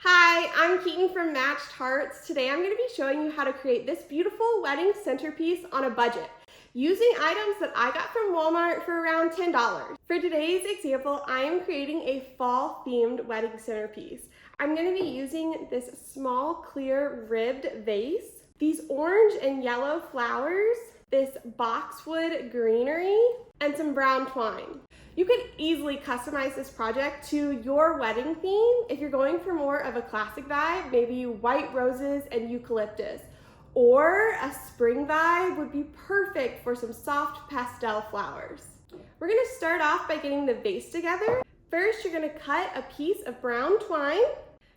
Hi, I'm Keaton from Matched Hearts. Today I'm going to be showing you how to create this beautiful wedding centerpiece on a budget using items that I got from Walmart for around $10. For today's example, I am creating a fall themed wedding centerpiece. I'm going to be using this small clear ribbed vase, these orange and yellow flowers, this boxwood greenery, and some brown twine. You could easily customize this project to your wedding theme if you're going for more of a classic vibe, maybe white roses and eucalyptus. Or a spring vibe would be perfect for some soft pastel flowers. We're gonna start off by getting the vase together. First, you're gonna cut a piece of brown twine.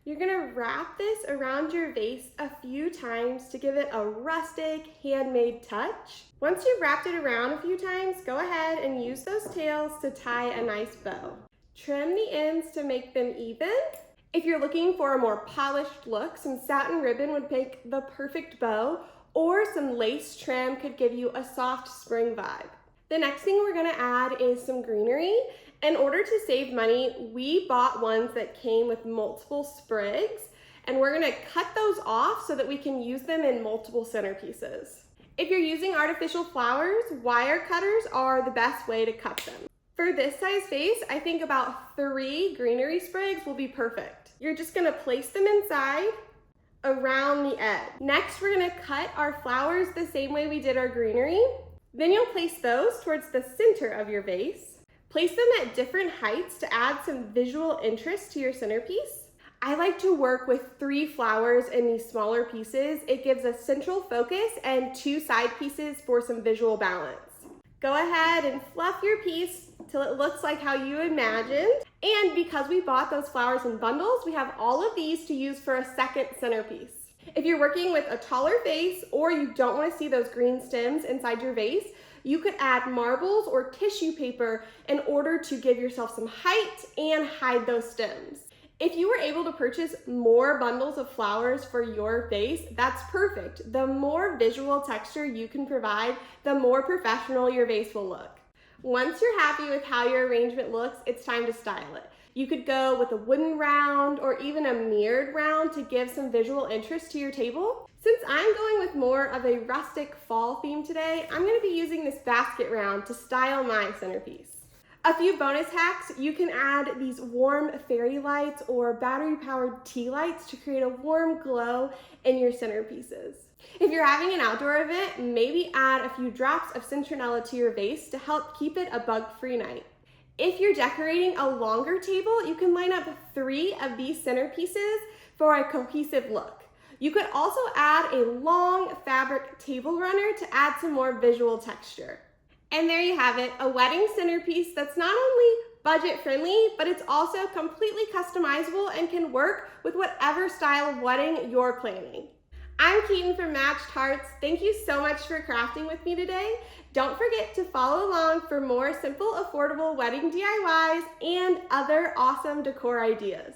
You're gonna wrap this around your vase a few times to give it a rustic, handmade touch. Once you've wrapped it around a few times, go ahead and use those tails to tie a nice bow. Trim the ends to make them even. If you're looking for a more polished look, some satin ribbon would make the perfect bow, or some lace trim could give you a soft spring vibe. The next thing we're gonna add is some greenery. In order to save money, we bought ones that came with multiple sprigs, and we're gonna cut those off so that we can use them in multiple centerpieces. If you're using artificial flowers, wire cutters are the best way to cut them. For this size vase, I think about 3 greenery sprigs will be perfect. You're just gonna place them inside around the edge. Next, we're gonna cut our flowers the same way we did our greenery. Then you'll place those towards the center of your vase. Place them at different heights to add some visual interest to your centerpiece. I like to work with 3 flowers in these smaller pieces. It gives a central focus and 2 side pieces for some visual balance. Go ahead and fluff your piece till it looks like how you imagined. And because we bought those flowers in bundles, we have all of these to use for a second centerpiece. If you're working with a taller vase or you don't want to see those green stems inside your vase, you could add marbles or tissue paper in order to give yourself some height and hide those stems. If you were able to purchase more bundles of flowers for your vase, that's perfect. The more visual texture you can provide, the more professional your vase will look. Once you're happy with how your arrangement looks, it's time to style it. You could go with a wooden round or even a mirrored round to give some visual interest to your table. Since I'm going with more of a rustic fall theme today, I'm going to be using this basket round to style my centerpiece. A few bonus hacks: you can add these warm fairy lights or battery-powered tea lights to create a warm glow in your centerpieces. If you're having an outdoor event, maybe add a few drops of citronella to your vase to help keep it a bug-free night. If you're decorating a longer table, you can line up 3 of these centerpieces for a cohesive look. You could also add a long fabric table runner to add some more visual texture. And there you have it, a wedding centerpiece that's not only budget friendly, but it's also completely customizable and can work with whatever style of wedding you're planning. I'm Keaton from Matched Hearts. Thank you so much for crafting with me today. Don't forget to follow along for more simple, affordable wedding DIYs and other awesome decor ideas.